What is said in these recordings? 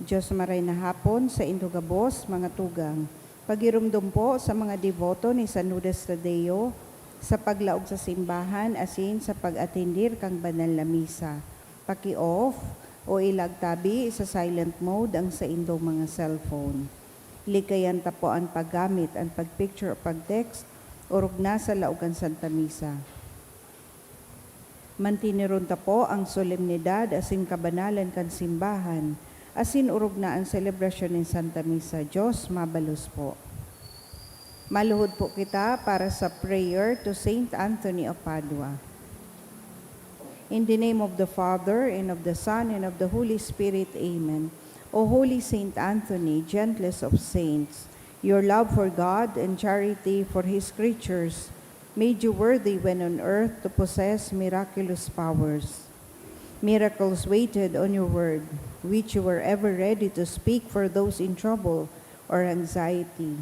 Diyos maray na hapon sa indugabos, mga tugang. Pagirumdum po sa mga devoto ni San Judas Tadeo sa paglaog sa simbahan asin sa pag-atendir kang banal na misa. Paki-off o ilagtabi sa silent mode ang sa indong mga cellphone. Likayan ta po ang paggamit, ang pagpicture o pag-text, urog na sa laogan Santa Misa. Mantiniron ta po ang solemnidad asin kabanalan kan simbahan, asin urog na ang selebrasyon ng Santa Misa. Diyos, mabalos po. Maluhod po kita para sa prayer to Saint Anthony of Padua. In the name of the Father, and of the Son, and of the Holy Spirit, Amen. O Holy Saint Anthony, gentlest of saints, your love for God and charity for His creatures made you worthy when on earth to possess miraculous powers. Miracles waited on your word, which you were ever ready to speak for those in trouble or anxiety.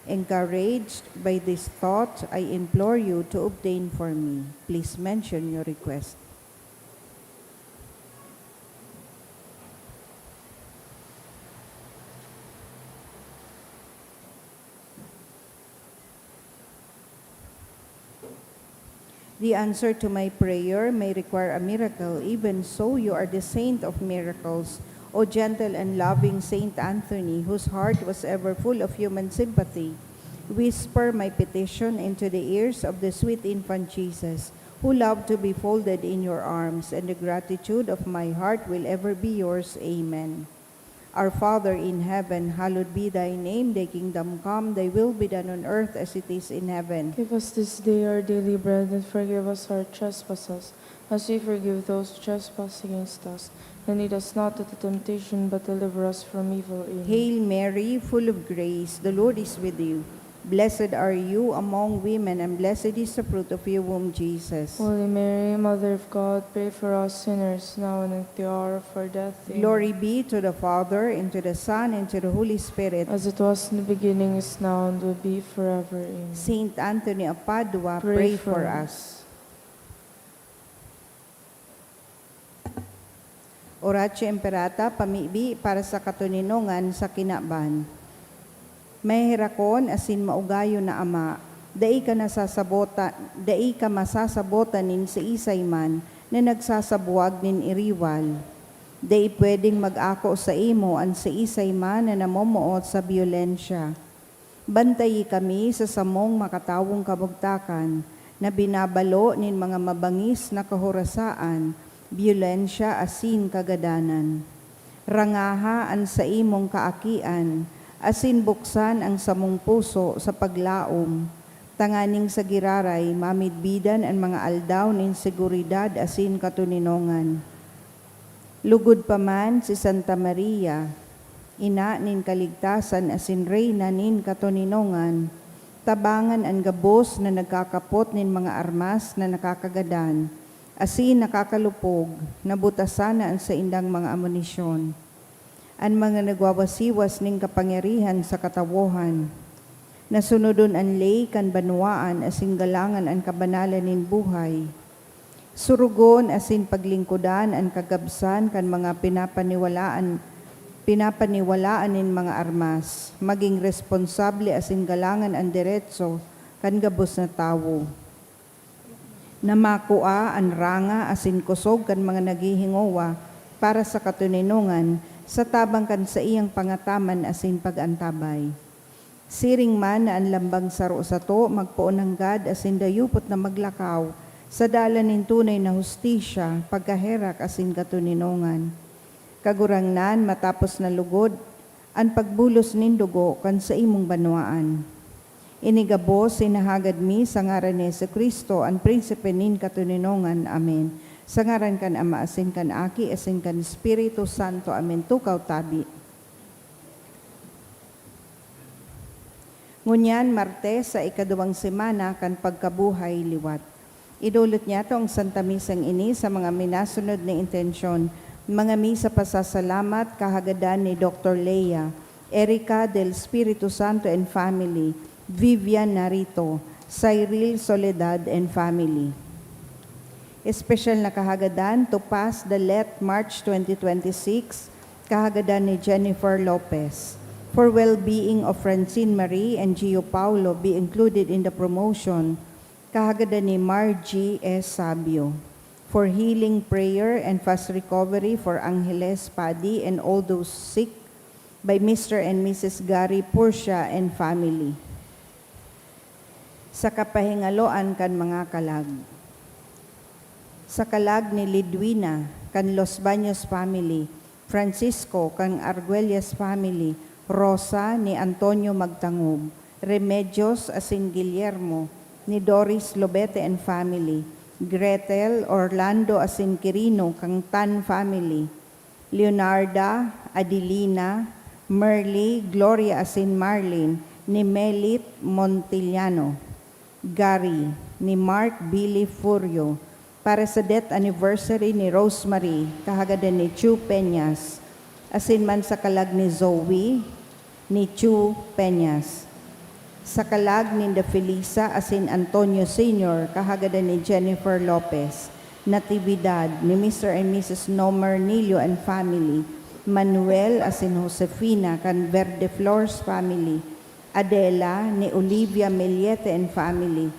Encouraged by this thought, I implore you to obtain for me. Please mention your request. The answer to my prayer may require a miracle. Even so, you are the saint of miracles, O gentle and loving Saint Anthony, whose heart was ever full of human sympathy. Whisper my petition into the ears of the sweet infant Jesus, who loved to be folded in your arms, and the gratitude of my heart will ever be yours. Amen. Our Father in heaven, hallowed be thy name. Thy kingdom come, thy will be done on earth as it is in heaven. Give us this day our daily bread, and forgive us our trespasses, as we forgive those who trespass against us. And lead us not into temptation, but deliver us from evil. Amen. Hail Mary, full of grace, the Lord is with you. Blessed are you among women, and blessed is the fruit of your womb, Jesus. Holy Mary, Mother of God, pray for us sinners, now and at the hour of our death. Amen. Glory be to the Father, and to the Son, and to the Holy Spirit. As it was in the beginning, is now, and will be forever. Amen. Saint Anthony of Padua, pray for us. Oratio Imperata, pamibi para sa katuninongan sa kinaban. May hirakon asin maugayo na ama, dai ka masasabotan nin sa isay man na nagsasabuag nin iriwal. Dai pwedeng mag-ako sa imo an sa isay man na namomuot sa biyolensya. Bantayi kami sa samong makatawong kabugtakan na binabalo nin mga mabangis na kahorasaan, biyolensya asin kagadanan. Rangaha an sa imong kaakian, asin buksan ang samong puso sa paglaom, tanganing sa giraray, mamidbidan ang mga aldaw nin seguridad asin katuninongan. Lugod pa man si Santa Maria, ina nin kaligtasan asin reyna nin katuninongan, tabangan ang gabos na nagkakapot nin mga armas na nakakagadan, asin nakakalupog, nabutasan na ang sa indang mga amunisyon. Ang mga nagwawasiwas ning kapangyarihan sa katawohan, nasunodon ang lay kan banwaan asin galangan ang kabanalan nin buhay, surugon asin paglingkudan ang kagabsan kan mga pinapaniwalaan nin mga armas, maging responsable asin galangan ang diretso kan gabos na tawo. Namakua ang ranga asin kusog kan mga naghihingowa para sa katuninongan, sa tabang kan sa iyang pangataman asin pag-antabay. Siring man na ang lambang saro sa to, magpoon hanggad asin dayupot na maglakaw, sa dalan nin tunay na hustisya, pagkaherak asin katuninongan. Kagurangnan matapos na lugod, ang pagbulos nin dugo kan sa imong banwaan. Inigabos sinahagad mi sa ngaran ni Jesucristo, ang prinsipe nin katuninongan. Amen. Sa ngaran kan Ama, asin kan Aki, asin kan Espiritu Santo. Amen. Tukaw tabi. Ngunyan, Martes, sa ikaduwang semana, kan pagkabuhay liwat. Idulot niya ang Santa Misang ini sa mga minasunod na intensyon. Mga misa pasasalamat, kahagadan ni Dr. Leia, Erica del Espiritu Santo and Family, Vivian Narito, Cyril Soledad and Family. Espesyal na kahagadan to pass the let March 2026 kahagadan ni Jennifer Lopez. For well-being of Francine Marie and Gio Paulo be included in the promotion, kahagadan ni Margie S. Sabio. For healing prayer and fast recovery for Angeles Paddy and all those sick by Mr. and Mrs. Gary Portia and family. Sa kapahingaloan kan mga kalag. Sa kalag ni Lidwina kan Los Baños family, Francisco kan Arguelles family, Rosa ni Antonio Magtangub, Remedios asin Guillermo ni Doris Lobete and family, Gretel Orlando asin Quirino kang Tan family, Leonarda, Adelina, Merly, Gloria asin Marlene, ni Melit Montillano, Gary, ni Mark Billy Furio, para sa death anniversary ni Rosemary, kahagadan ni Chu Peñas, asin man sa kalag ni Zoe, ni Chu Peñas. Sa kalag ni Da Felisa, asin Antonio Sr., kahagadan ni Jennifer Lopez. Natividad ni Mr. and Mrs. Nomer Nilio and family, Manuel asin Josefina kan Verde Flores family, Adela ni Olivia Meliete and family,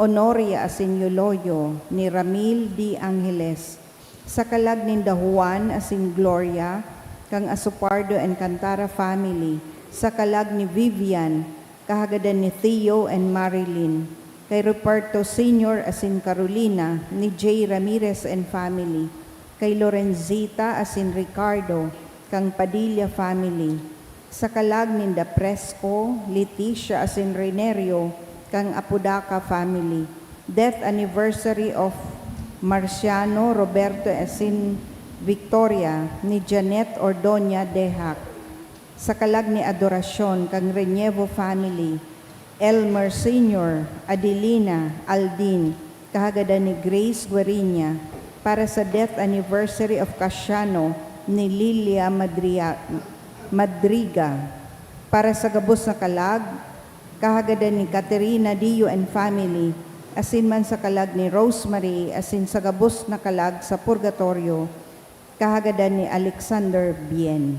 Honoria asin Yuloyo ni Ramil D. Angeles. Sa kalag ni Juan asin Gloria kang Asupardo and Cantara family, sa kalag ni Vivian, kahagadan ni Theo and Marilyn, kay Ruperto Sr. asin Carolina, ni J. Ramirez and family, kay Lorenzita asin Ricardo, kang Padilla family, sa kalag ni Da Presco, Leticia asin Renerio, kang Apodaca family, death anniversary of Marciano Roberto asin Victoria, ni Janet Ordoña Dehac, sa kalag ni Adoracion, kang Renievo family, Elmer Sr., Adelina, Aldin, kahagadan ni Grace Gueriña, para sa death anniversary of Casiano ni Lilia Madriga, para sa gabos na kalag, kahagadan ni Caterina Dio and family, asin man sa kalag ni Rosemary, asin sa gabos na kalag sa purgatorio, kahagadan ni Alexander Bien.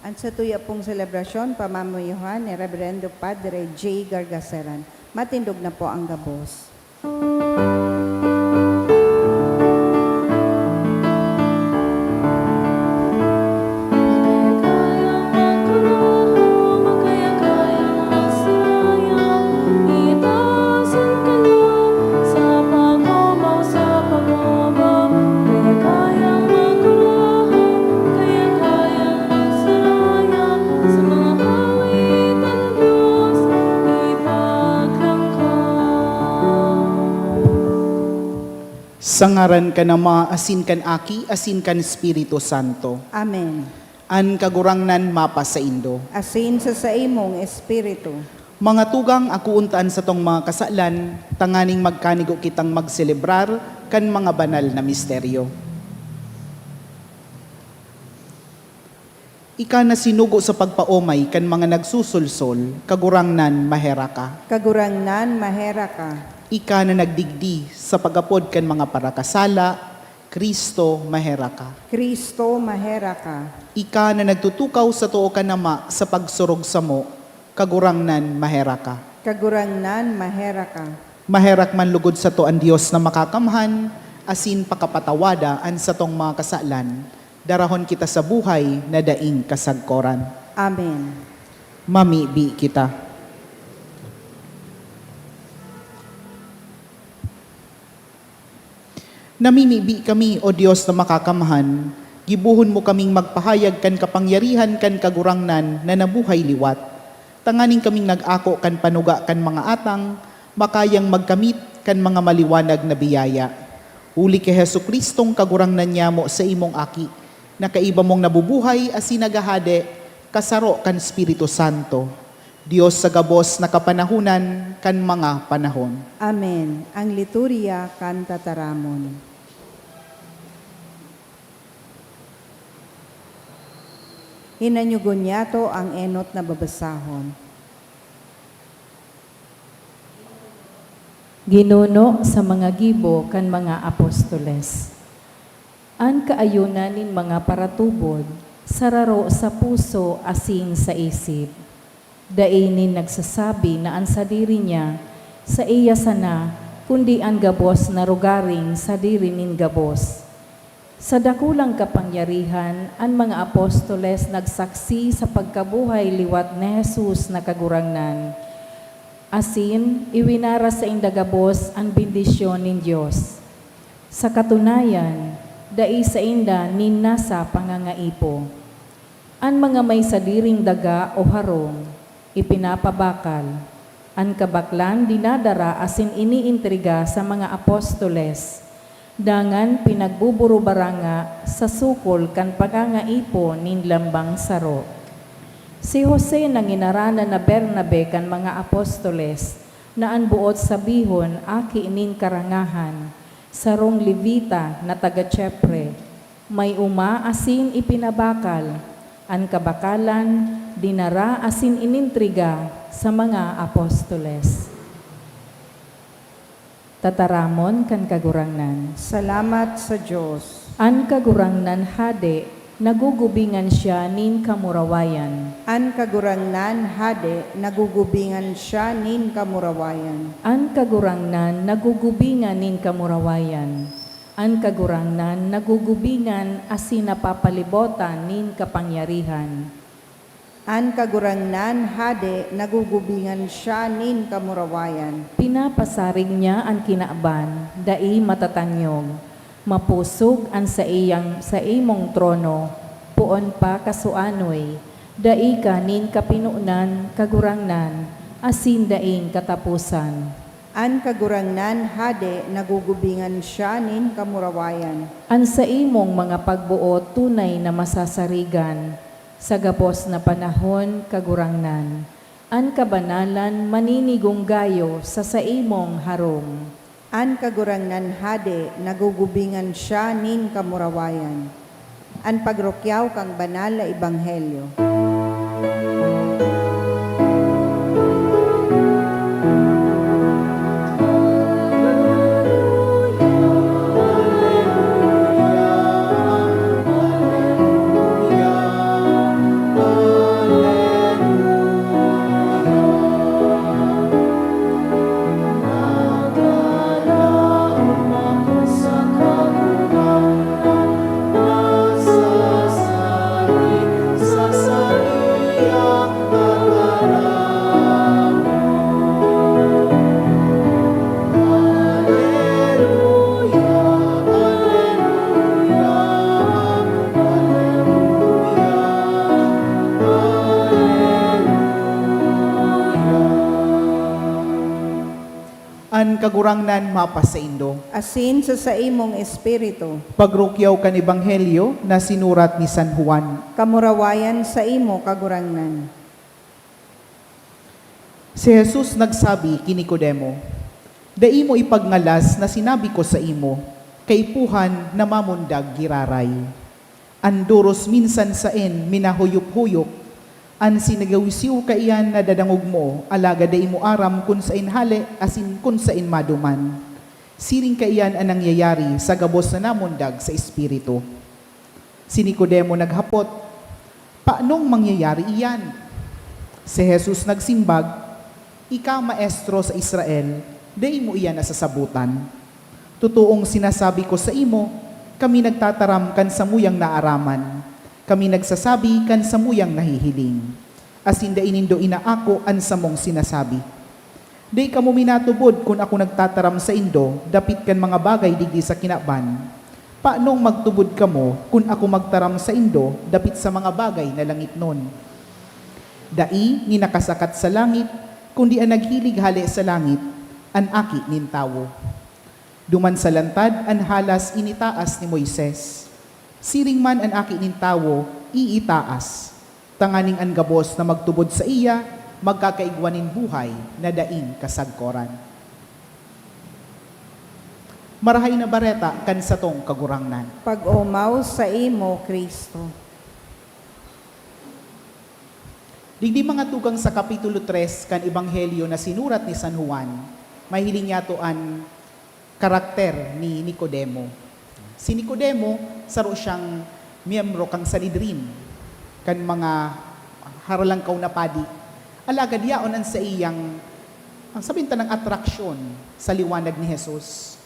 At sa tuya pong selebrasyon, pamamayuhan ni Reverendo Padre J. Gargaseran. Matindog na po ang gabos. Kaya kayang magkuluhan, kaya kayang magsarayan. Sangaran ka na maasin kan aki, asin kan Espiritu Santo. Amen. An kagurangnan mapa sa Indo. Asin sa imong espiritu. Mga tugang ako untaan sa tong mga kasalan, tanganing magkanigo kitang magselebrar kan mga banal na misteryo. Ika na sinugo sa pagpaomay kan mga nagsusulsol, kagurangnan mahera ka. Kagurangnan mahera ka. Ika na nagdigdi sa pagapod kan mga parakasala, Kristo mahera ka. Kristo mahera ka. Ika na nagtutukaw sa tuo ka nama sa pagsurog sa mo, kagurangnan mahera ka. Kagurangnan mahera ka. Maherak man lugod sa to ang Diyos na makakamhan, asin pakapatawada an sa tong mga kasalan, darahon kita sa buhay na daing kasagkoran. Amen. Mamibi kita. Namimibi kami, O Diyos na makakamahan, gibuhon mo kaming magpahayag kan kapangyarihan kan kagurangnan na nabuhay liwat. Tanganing kaming nag-ako kan panuga kan mga atang, makayang magkamit kan mga maliwanag na biyaya. Uli kay Hesu Kristong kagurangnan niya mo sa imong aki, na kaiba mong nabubuhay asin nagahade, kasaro kan Espiritu Santo. Diyos sa gabos na kapanahunan kan mga panahon. Amen. Ang liturya kan tataramon. Hinanyugon niya to ang enot na babasahon. Ginuno sa mga gibo kan mga apostoles. An kaayunan nin mga paratubod, sararo sa puso asin sa isip. Dainin nagsasabi na ang sadiri niya sa iya sana, kundi ang gabos na rugaring sa diri nin gabos. Sa dakulang kapangyarihan, ang mga apostoles nagsaksi sa pagkabuhay liwat ni Jesus na kagurangnan. Asin, iwinara sa indagabos ang bendisyon nin Diyos. Sa katunayan, dai sa inda nin nasa pangangaipo. Ang mga may sadiring daga o harong, ipinapabakal. Ang kabaklan dinadara asin iniintriga sa mga apostoles. Dangan pinagbuburubaranga sa sukol kan pagangaipo nin lambang saro. Si Jose nang inarana na Bernabe kan mga apostoles na anbuot sabihon aki inin karangahan sarong Levita na taga Chepre. May uma asin ipinabakal. Ang kabakalan dinara asin inintriga sa mga apostoles. Tataramon kan kagurangnan. Salamat sa Diyos. An kagurangnan hade, nagugubingan siya nin kamurawayan. An kagurangnan hade, nagugubingan siya nin kamurawayan. An kagurangnan nagugubingan nin kamurawayan. An kagurangnan nagugubingan asin napapalibotan nin kapangyarihan. An kagurangnan hade, nagugubingan siya nin kamurawayan. Pinapasaring niya ang kinaaban, dai matatanyog. Mapusog ang sa imong trono, puon pa kasuanoy, dai ka nin kapinunan, kagurangnan, asin daing katapusan. An kagurangnan hade, nagugubingan siya nin kamurawayan. Ang sa imong mga pagbuo tunay na masasarigan, sa gapos na panahon kagurangnan. An kabanalan maninigong gayo sa imong harong. An kagurangnan hade, nagugubingan siya nin kamurawayan. An pagrokyaw kang banal na ebanghelyo. Sa an kagurangnan mapas sa indo. Asin sa imong espiritu, Pagrukyaw kan ebanghelyo na sinurat ni San Juan. kamurawayan sa imo kagurangnan. Si Jesus nagsabi kini Nicodemo, "Dai mo ipagngalas na sinabi ko sa imo, kaipuhan na mamundag giraray. Anduros minsan saen minahuyop-huyop, an sinagawisiw kaiyan na dadangog mo, alaga dai mo aram kun sain hali, asin kun sain maduman. Siring kaiyan ang nangyayari sa gabos na namundag sa espiritu." Si Nicodemo naghapot, "Paanong mangyayari iyan?" Si Jesus nagsimbag, "Ika maestro sa Israel, dai mo iyan nasasabutan. Tutuong sinasabi ko sa imo, kami nagtataram kan samuyang naaraman. Kami nagsasabi kan samuyang nahihiling. Asin da inindo inaako an samong sinasabi. Dai kamo minatubod kung ako nagtataram sa indo, dapit kan mga bagay digdi sa kinaban. Paanong magtubod kamo kung ako magtaram sa indo, dapit sa mga bagay na langit nun? Dai ni nakasakat sa langit, kundi ang naghilig hali sa langit, an aki nin tawo. Duman sa lantad, an halas initaas ni Moises. Siring man an aki nin tawo, iitaas. Tanganing an gabos na magtubod sa iya, magkakaigwanin buhay na daing kasagkoran." Marahay na bareta kan sa tong kagurangnan. Pag-umaw sa imo, Kristo. Digdi mga tugang sa Kapitulo 3 kan Ebanghelyo na sinurat ni San Juan, mahiling niya to an karakter ni Nicodemo. Si Nicodemo, saro siyang miyembro kang Sanhedrin, kan mga haralangkaw na padi. Alagad yaon ang sa iyang, ang sabinta ng atraksyon sa liwanag ni Jesus.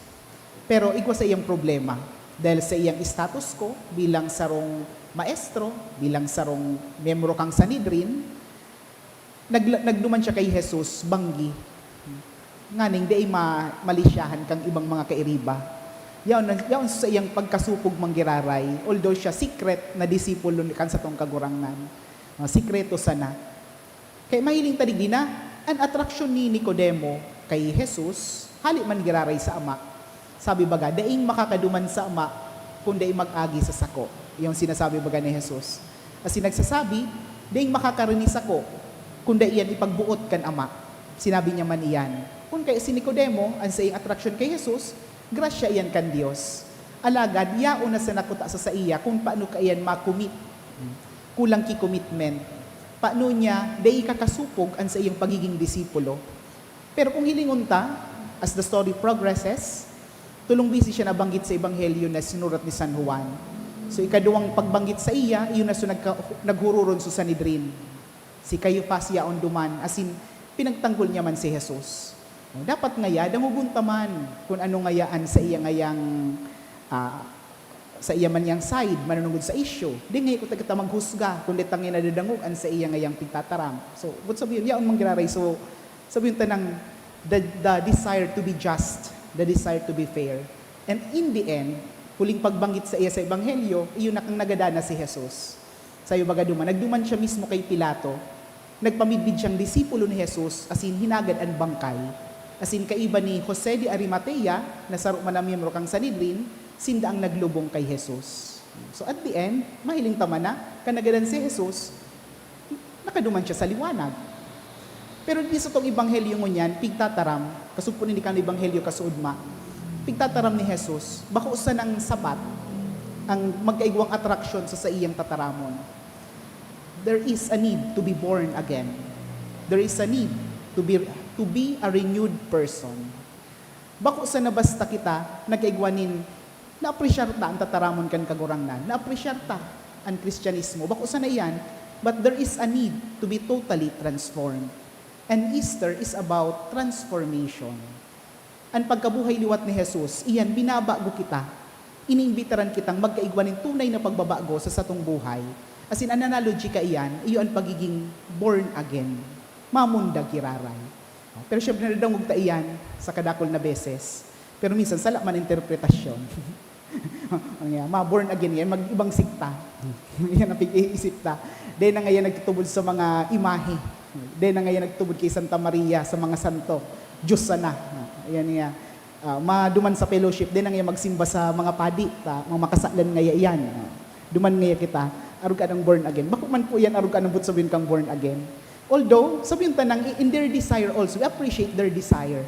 Pero igwa sa iyang problema, dahil sa iyang status ko bilang sarong maestro, bilang sarong miyembro kang Sanhedrin, nagduman siya kay Jesus, banggi, nganing di malisyahan kang ibang mga kairiba. Yaon sa iyang pagkasupog manggiraray, although siya secret na disipulo kan sa tong kagurangnan. Sikreto sana. Kay mahiling tadig din na, an attraction ni Nicodemo kay Jesus, hali man giraray sa ama. Sabi baga, daing makakaduman sa ama, kung daing mag-agi sa sako. Yung sinasabi baga ni Jesus. Kasi nagsasabi, daing makakarinis ako, kung daing ipagbuot kan ama. Sinabi niya man iyan. Kung kay si Nicodemo, ang sa iyang attraction kay Jesus, grasya iyan kan Diyos. Alagad, yaon na sa nakuta sa iya, kung paano kaiyan makumit. Kulang ki commitment. Paano niya, day kakasupog ang sa iyang pagiging disipulo. Pero kung hilingon ta, as the story progresses, tulong bisi siya nabanggit sa Ebanghelyo na sinurat ni San Juan. So ikaduwang pagbanggit sa iya, iyon na so naghururon sa Sanhedrin. Si Caiaphas yaon duman, asin pinagtanggol niya man si Jesus. Dapat ngaya, dangugunta man kung ano ngayaan sa iya ngayang, sa iya man yang side, manunungod sa issue. Di ngayon ko kita maghusga, kung ditang nga nadadangog an sa iya ngayang pigtataram. So, what sabihin, yaon manggiraray. So, sabihin tanang, the desire to be just, the desire to be fair. And in the end, huling pagbanggit sa iya sa Ebanghelyo, iyon na kang nagadana si Jesus. Sayo baga duman, nagduman siya mismo kay Pilato, nagpamidbid siyang disipulo ni Jesus, asin hinagad ang bangkay. Asin kaiba ni Jose de Arimatea, na saro man na miyembro kang Sanhedrin, sinda ang naglubong kay Jesus. So at the end, mahiling tama na, kanagadan si Jesus, nakaduman siya sa liwanag. Pero di sa tong Ebanghelyo mo niyan, pigtataram, kasupon hindi kang Ebanghelyo kasuudma, pigtataram ni Jesus, bako sa ng sapat, ang magkaigwang atraksyon sa iyang tataramon. There is a need to be born again. There is a need to be a renewed person. Bako sa nabasta kita, nagkaigwanin, na-appreciate ta ang tataramon kan kagurangnan, na-appreciate ta ang Kristyanismo, bako sa na iyan, but there is a need to be totally transformed. And Easter is about transformation. Ang pagkabuhay liwat ni Jesus, iyan binabago kita, iniimbitaran kitang magkaigwanin tunay na pagbabago sa satong buhay. As in, an analogy ka iyan, iyo ang pagiging born again. Mamundag kiraray. Pero syempre nadangog ta iyan sa kadakol na beses. Pero minsan, sala man interpretasyon. Ma-born again yan, mag-ibang sikta. Yan ang pag-iisip ta. Dahil na ngayon nagtutubod sa mga imahe. Dahil na ngayon nagtutubod kay Santa Maria, sa mga santo. Diyos sana. Ayan niya. Maduman sa fellowship din ang iya magsimba sa mga padi, mga makasalan ngaya iyan. Duman ngaya kita, arug ka ng born again. Bako man po yan, arug ka ng but sabihin kang born again. Although, sabihin tanang, in their desire also, we appreciate their desire.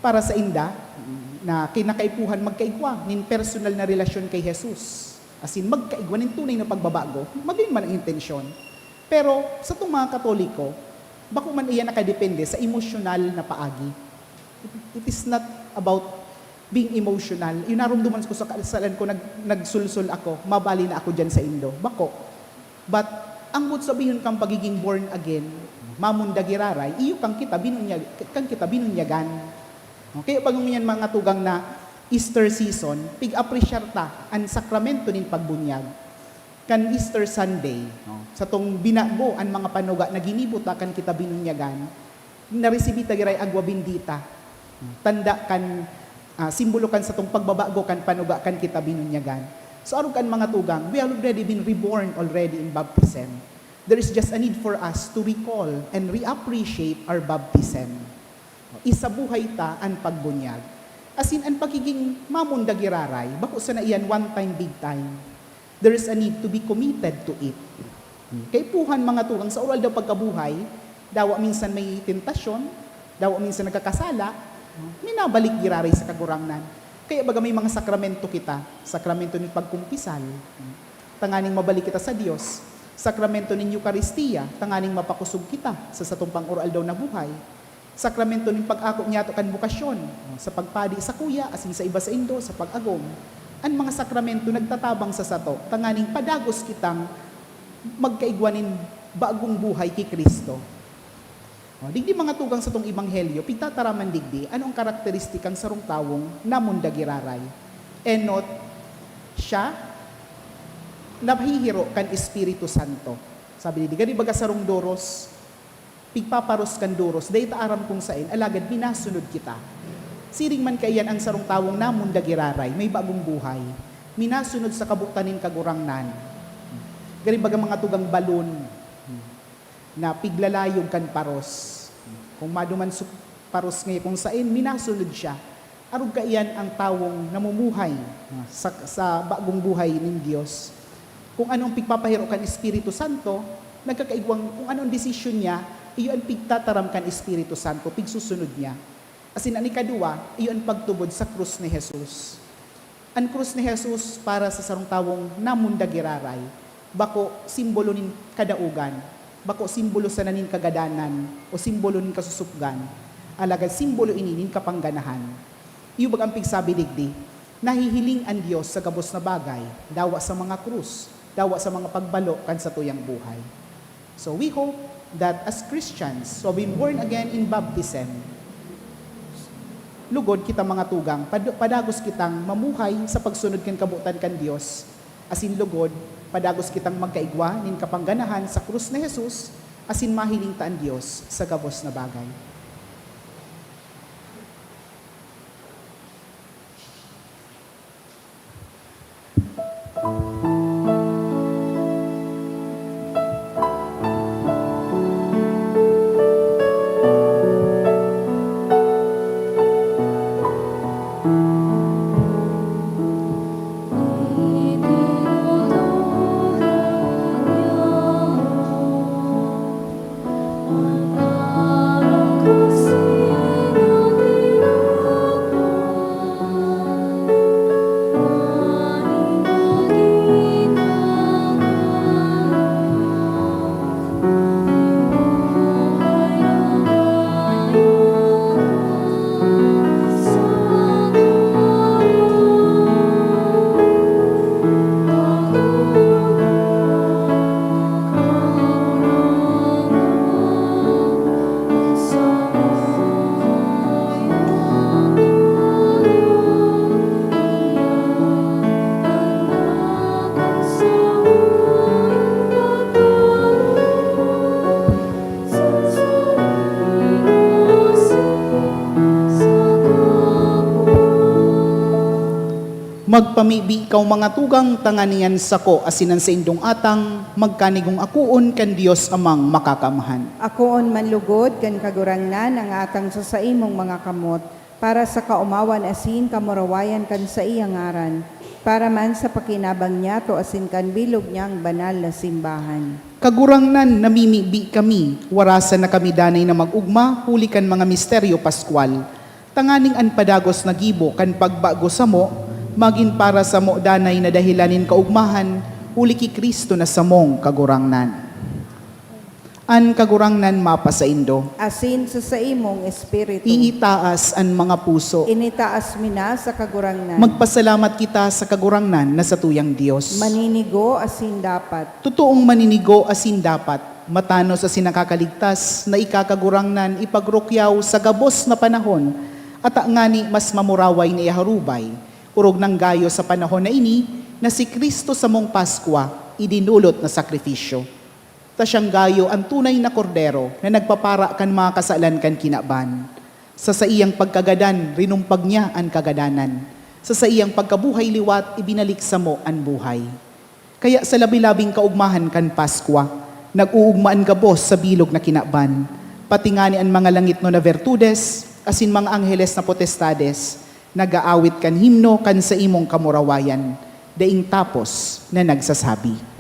Para sa inda, na kinakaipuhan magkaigwa, nin personal na relasyon kay Jesus. As in, magkaigwa, nin tunay na pagbabago, maging man ang intensyon. Pero, sa itong mga Katoliko, bako man iyan nakadepende sa emosyonal na paagi. It is not about being emotional. Yung narumduman ko sa kasalan ko, nagsulsul ako, mabali na ako dyan sa Indo. Bako. But, ang but sabihin kang pagiging born again, mamundagiraray, iyo kang kita binunyagan. Okay, pag yan mga tugang na Easter season, pig-appreciate ta ang sakramento nin pagbunyag. Kan Easter Sunday, sa tong binago ang mga panuga na ginibuta kan kita binunyagan, naresibita giray agwa bendita. Tanda kan simbolo kan sa tong pagbabago kan panuga kan kita binunyagan. So arug kan mga tugang, we have already been reborn already in baptism. There is just a need for us to recall and reappreciate our baptism. Isabuhay ta ang pagbunyag. As in, ang pagiging mamundagiraray, bako sa na iyan one time, big time. There is a need to be committed to it. Kay puhan mga tugang, sa oral daw pagkabuhay, dawa minsan may tentasyon, dawa minsan nagkakasala, minabalik giraray sa kagurangnan. Kaya baga may mga sakramento kita, sakramento ng pagkumpisal, tanganing mabalik kita sa Diyos, sakramento ng Eucharistia, tanganing mapakusog kita sa satong pang-oral daw na buhay, sakramento ng pag-ako niya kan bukasyon, sa pagpadi sa kuya, asin sa iba sa Indo, sa pag-agom. Ang mga sakramento nagtatabang sa sato, tanganing padagos kitang magkaigwanin bagong buhay kay Kristo. Digdi mga tugang sa tong ebanghelyo, pigtataraman digdi, anong karakteristikang sarong tawong namundagiraray? Enot, siya, nabhihiro kan Espiritu Santo. Sabi digdi, gani baga sarong doros, pigpaparos kan doros, day taaram kung sain, alagad minasunod kita. Siring man kayan ang sarong tawong namundagiraray, may bagong buhay. Minasunod sa kabuktanin kagurangnan. Gani baga mga tugang balon, na piglalayog kan paros. Kung maduman paros ngayon kung sain, minasunod siya. Arug kaiyan ang tawong namumuhay sa bagong buhay ng Diyos. Kung anong pigpapahiro kan Espiritu Santo, nagkakaigwang kung anong desisyon niya, iyo ang pigtataram kan Espiritu Santo, pigsusunod niya. Asin ang ikadua, iyo ang pagtubod sa krus ni Jesus. Ang krus ni Jesus para sa sarong tawong namundagiraray, bako simbolo nin kadaugan, bako simbolo sa nanin kagadanan, o simbolo nin kasusupgan, alagad simbolo ininin kapangganahan. Iyo bagang pigsabi digdi, nahihiling ang Diyos sa gabos na bagay, dawa sa mga krus, dawa sa mga pagbalo kan sa tuyang buhay. So we hope that as Christians, so being born again in baptism, lugod kita mga tugang, padagos kitang mamuhay sa pagsunod kan kabutan kan Dios, asin lugod, padagos kitang magkaigwa nin kapangganahan sa krus ni Jesus, asin mahiling taan Dios sa gabos na bagay. Ang Magpamibi ikaw mga tugang tanganian sako asinan sa indong atang, magkanigong akuon kan Dios amang makakamahan. Akoon manlugod kan kagurangnan ang atang sa imong mga kamot, para sa kaumawan asin kamurawayan kan sa iyang ngaran, para man sa pakinabang niya to asin kan bilog niyang banal na simbahan. Kagurangnan namimibi kami, warasan na kami danay na magugma, huli kan mga misteryo paskwal. Tanganing an padagos na gibo kan pagbago sa mo, magin para sa mo danay na dahilanin kaugmahan, huli ki Kristo na samong kagurangnan. An kagurangnan mapa sa indo, Asin sa imong espiritu, iitaas an mga puso. initaas mina sa kagurangnan. Magpasalamat kita sa kagurangnan na sa tuyang Diyos. Maninigo asin dapat, Totoong maninigo asin dapat, matano sa sinakakaligtas na ikakagurangnan ipagrukyaw sa gabos na panahon, at ngani mas mamuraway na iharubay, urog ng gayo sa panahon na ini, na si Kristo sa mong Paskwa, idinulot na sakripisyo. Ta siyang gayo ang tunay na kordero na nagpapara kan mga kasalan kan kinaban. Sa iyang pagkagadan, rinumpag niya ang kagadanan. Sa iyang pagkabuhay liwat, ibinalik sa mo ang buhay. Kaya sa labi-labing kaugmahan kan Paskwa, nag-uugmaan gabos sa bilog na kinaban. Pati nga ni ang mga langit no na virtudes, asin mga angheles na potestades, nag-aawit kan himno kan sa imong kamurawayan, daing tapos na nagsasabi.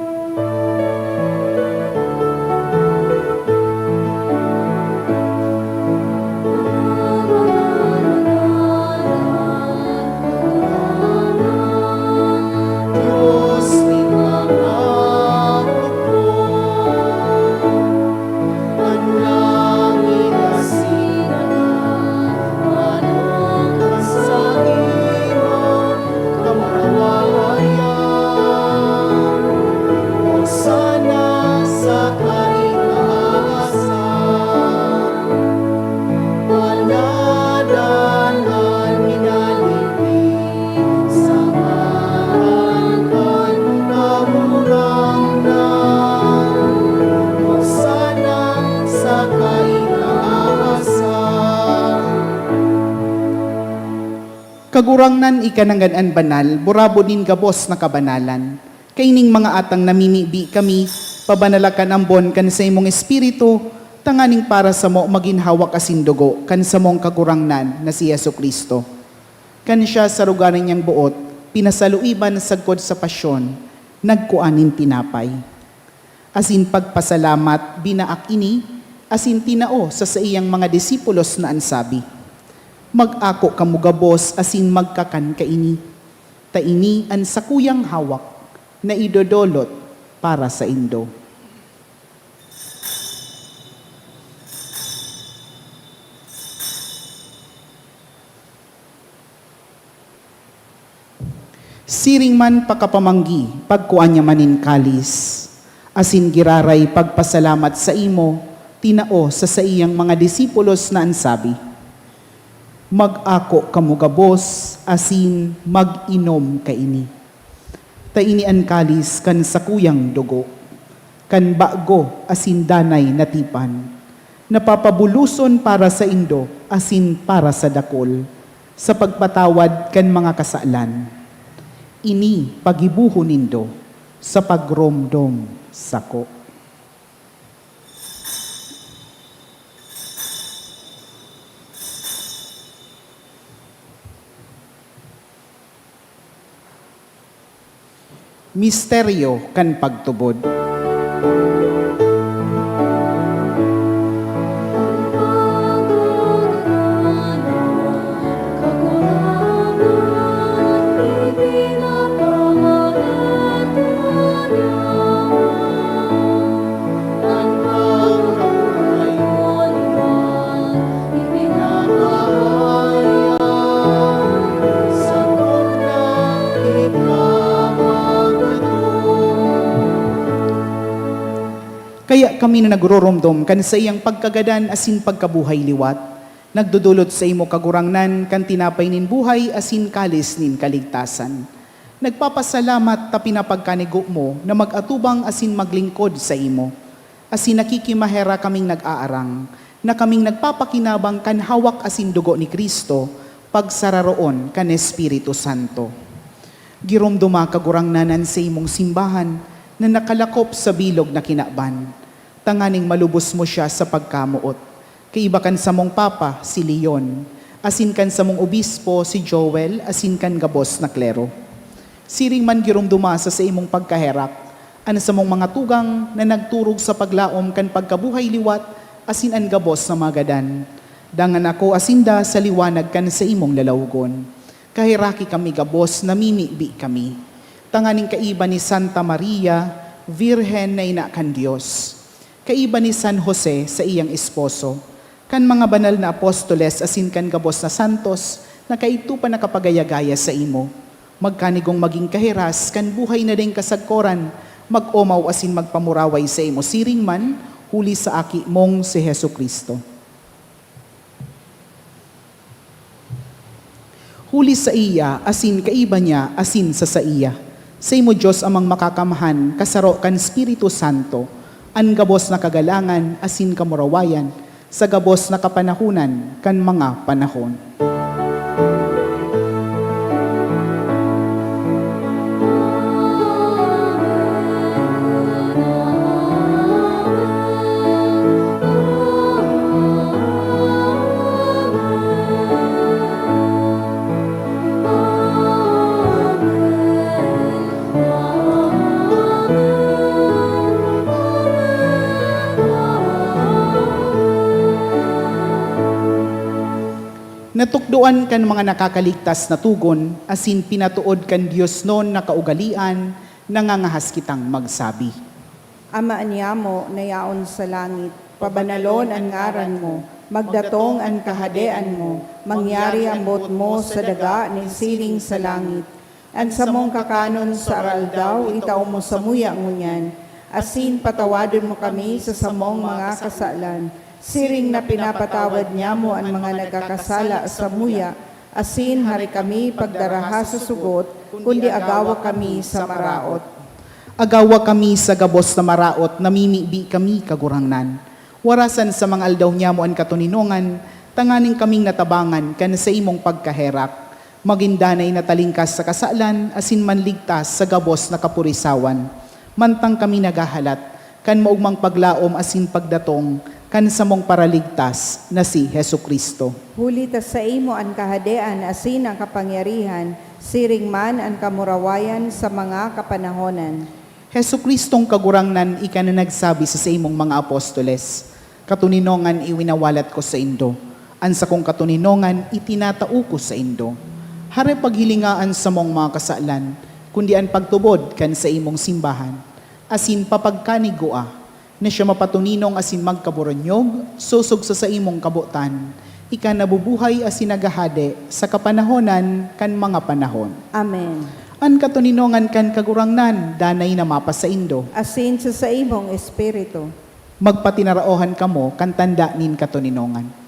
Kagurangnan ikanangan banal, burabo din gabos na kabanalan. Kaining mga atang namimibi kami, pabanalakan ang bon kan sa imong espiritu, tanganing para sa mo maginhawak asin dugo, kan sa mong kagurangnan na si Yesu Kristo. Kan siya sa rugaran niyang buot, pinasaluiban sagkod sa pasyon, nagkuanin tinapay. Asin pagpasalamat, binaak ini, asin tinao sa iyang mga disipulos na ansabi. Mag-ako kamugabos asin magkakan kaini. Taini an sakuyang hawak na idodolot para sa indo. Siring man pakapamanggi, pagkuan niya manin kalis. Asin giraray pagpasalamat sa imo, tinao sa iyang mga disipulos na ansabi. Mag-ako kamugabos, asin mag-inom kaini. Taini an kalis kan sakuyang dugo, kan bago asin danay natipan, napapabuluson para sa indo, asin para sa dakol, sa pagpatawad kan mga kasalan. Ini pagibuho nindo, sa pagromdom sako. Misteryo kan pagtubod. Kaya kami na nagroromdom kan sa iyang pagkagadan asin pagkabuhay liwat, nagdudulot sa imo kagurangnan kan tinapay nin buhay asin kalis nin kaligtasan. Nagpapasalamat ta pinapagkanigo mo na mag-atubang asin maglingkod sa imo. Asin nakikimahera kaming nag-aarang, na kaming nagpapakinabang kan hawak asin dugo ni Kristo, pagsararoon kan Espiritu Santo. Girumduma kagurangnanan sa imong simbahan na nakalakop sa bilog na kinaban. Tanganing malubos mo siya sa pagkamuot. Kaibakan sa mong papa, si Leon. Asin kan sa mong obispo, si Joel, asin kan gabos na klero. Siring man girumduma sa imong pagkaherak, ano sa mong mga tugang na nagturog sa paglaom kan pagkabuhay liwat, asin an gabos na magadan. Dangan ako asinda sa liwanag kan sa imong lalawgon. Kahiraki kami gabos, namimibi kami. Tanganing kaiba ni Santa Maria, Virhen na ina kan Diyos. Kaiba ni San Jose sa iyang esposo. Kan mga banal na apostoles asin kan gabos na santos, na kaito pa nakapagayagaya sa imo. Magkanigong maging kahiras, kan buhay na din kasagkoran, mag-omaw asin magpamuraway sa imo siring man, huli sa aki mong si Hesu Kristo. Huli sa iya, asin kaiba niya, asin sa iya. Sa imo Diyos amang makakamahan, kasaro kan Espiritu Santo, an gabos na kagalangan, asin kamurawayan, sa gabos na kapanahunan, kan mga panahon. Natukduan kan mga nakakaligtas na tugon, asin pinatuod kan Diyos noon na kaugalian, nangangahas kitang magsabi. Ama anyamo na yaon sa langit, pabanalon ang ngaran mo, magdatong ang kahadean mo, mangyari ang bot mo sa daga ni siling sa langit. Ang samong kakanon sa aral daw, itaw mo sa muya ngunyan, asin patawadon mo kami sa samong mga kasalan. Siring na pinapatawad niya mo ang mga nagkakasala sa muya, asin hari kami pagdaraha sa sugot, kundi agawa kami sa maraot. Agawa kami sa gabos na maraot, namimibi kami kagurangnan. Warasan sa mga aldaw niya mo ang katuninongan, tanganing kaming natabangan kan sa imong pagkaherak. Magindanay na talingkas sa kasalan, asin manligtas sa gabos na kapurisawan. Mantang kami nagahalat, kan maugmang paglaom asin pagdatong, kan sa mong paraligtas na si Hesu Kristo. Huli ta sa imo ang kahadean asin ang kapangyarihan, siring man ang kamurawayan sa mga kapanahonan. Hesu Kristong kagurangnan ika na nagsabi sa imong mga apostoles, katuninongan iwinawalat ko sa indo, an sa kong katuninongan itinatao ko sa indo. Hare paghilingaan sa mong mga kasalan, kundi an pagtubod kan sa imong simbahan, asin papagkanigua, na siya mapatuninong asin magkaburonyog, susog sa imong kabutan, ika nabubuhay asin nagahade sa kapanahonan kan mga panahon. Amen. An katuninongan kan kagurangnan, danay na mapa sa indo. Asin sa imong espiritu. Magpatinaraohan kamo kan tanda nin katuninongan. Kau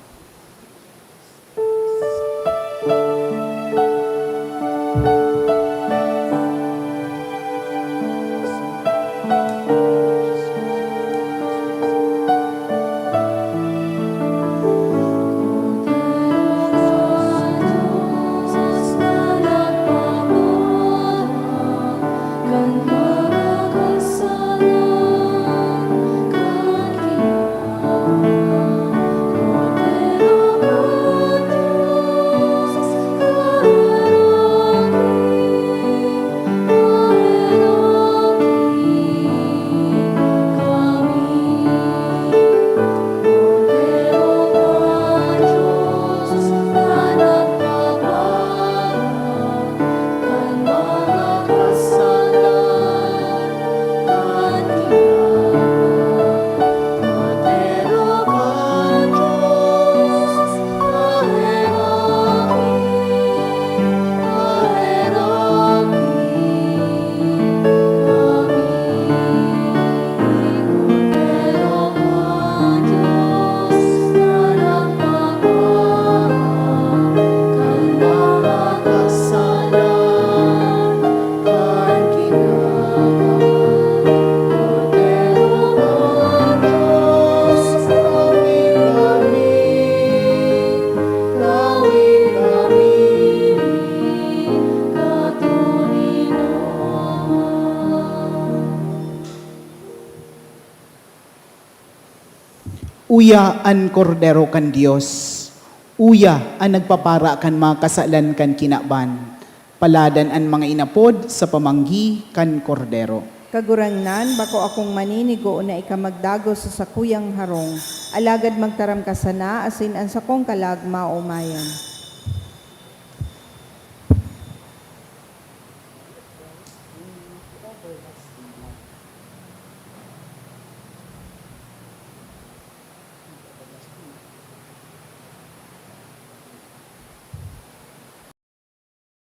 Uya an kordero kan Dios. Uya an nagpapara kan mga kasalan kan kinaban. Paladan an mga inapod sa pamanggi kan kordero. Kagurangnan, bako akong maninigo na ikamagdago sa sakuyang harong, alagad magtaram ka sana, asin ang sakong kalagma o mayan.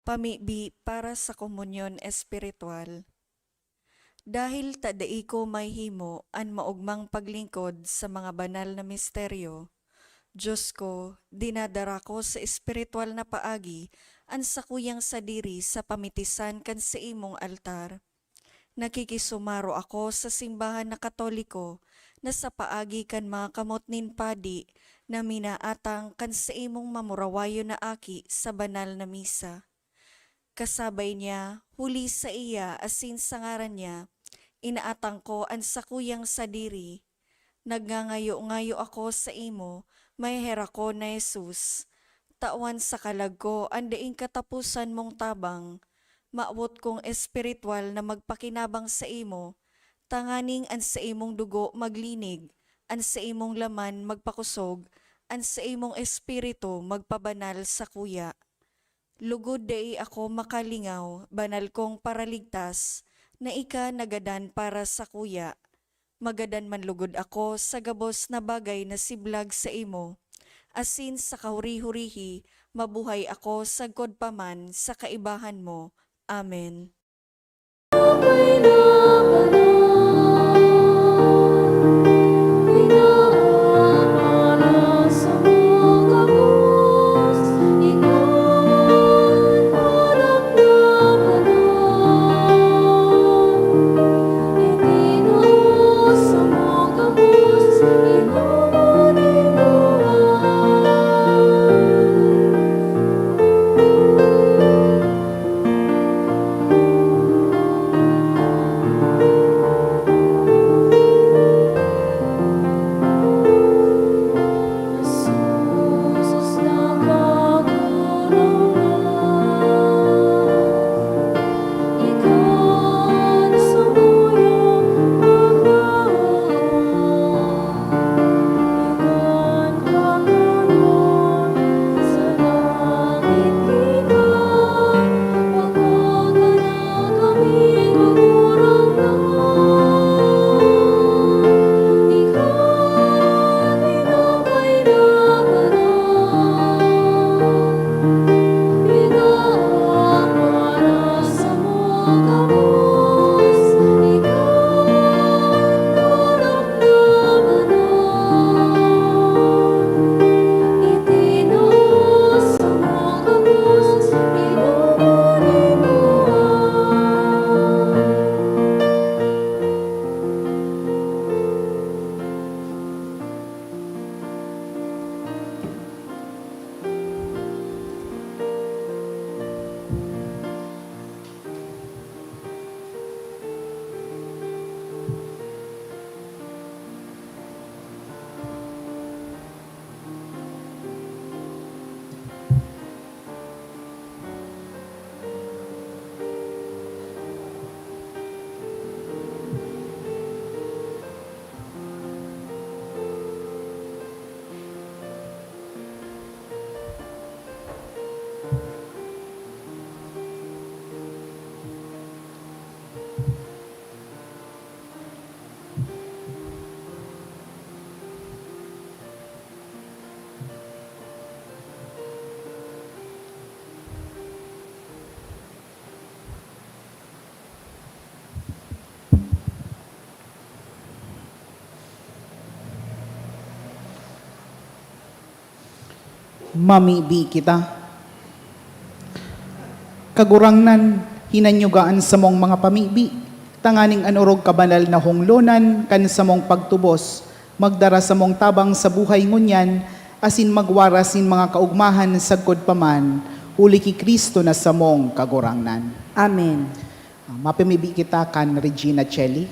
Pamibi para sa komunyon espiritual. Dahil tadai ko may himo an maugmang paglingkod sa mga banal na misteryo, Diyos ko, dinadara ko sa espiritual na paagi an sakuyang sadiri sa pamitisan kan sa imong altar. Nakikisumaro ako sa simbahan na Katoliko na sa paagi kan mga kamot nin padi na minaatang kan sa imong mamurawayo na aki sa banal na misa. Kasabay niya, huli sa iya asin sa ngaran niya, inaatang ko ang sakuyang sadiri. Nagngangayo-ngayo ako sa imo, may hera ko na Jesus. Tawan sa kalag ko, andaing katapusan mong tabang. Maawot kong espiritual na magpakinabang sa imo, tanganing an sa imong dugo maglinig, an sa imong laman magpakusog, an sa imong espiritu magpabanal sa kuya. Lugod dai ako makalingaw, banal kong paraligtas, na ika nagadan para sa kuya. Magadan man lugod ako sa gabos na bagay na siblag sa imo. Asin sa kahuri-hurihi, mabuhay ako sagkod paman sa kaibahan mo. Amen. Mamibi kita. Kagurangnan, hinanyugaan sa mong mga pamibi, tanganing anurog kabanal na hunglonan, kan sa mong pagtubos, magdara sa mong tabang sa buhay ngunyan, asin magwarasin mga kaugmahan sagkod paman, huli ki Kristo na sa mong kagurangnan. Amen. Mapamibi kita kan Regina Celli.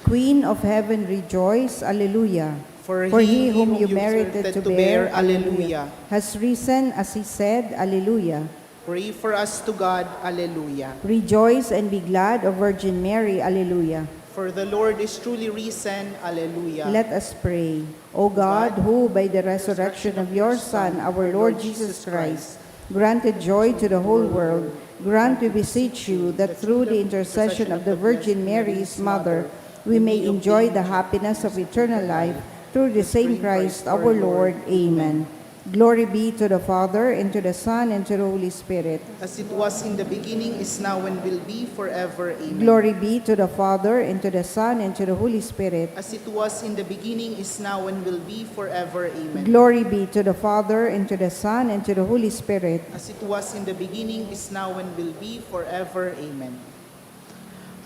Queen of Heaven, rejoice. Alleluia. For he whom you merited to bear, Alleluia. has risen as he said, Alleluia. Pray for us to God, Alleluia. Rejoice and be glad, O Virgin Mary, Alleluia. For the Lord is truly risen, Alleluia. Let us pray. O God, who by the resurrection of your Son, our Lord Jesus Christ, granted joy to the whole world, grant, we beseech you, that through the intercession of the Virgin Mary, his mother, we may enjoy the happiness of eternal life through the same Christ our Lord. Amen. Glory be to the Father, and to the Son, and to the Holy Spirit. As it was in the beginning, is now, and will be forever. Amen. Glory be to the Father, and to the Son, and to the Holy Spirit. As it was in the beginning, is now, and will be forever. Amen. Glory be to the Father, and to the Son, and to the Holy Spirit. As it was in the beginning, is now, and will be forever. Amen.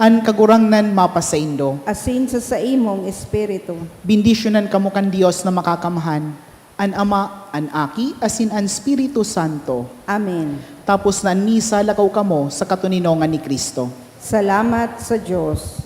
An kagurangnan mapasaindo, Asin sa imong Espiritu. bindisyonan kamo kan Dios na makakamahan, an Ama, an Aki, asin an Espiritu Santo. Amen. Tapos na misa lakaw kamo sa katuninongan ni Kristo. Salamat sa Diyos.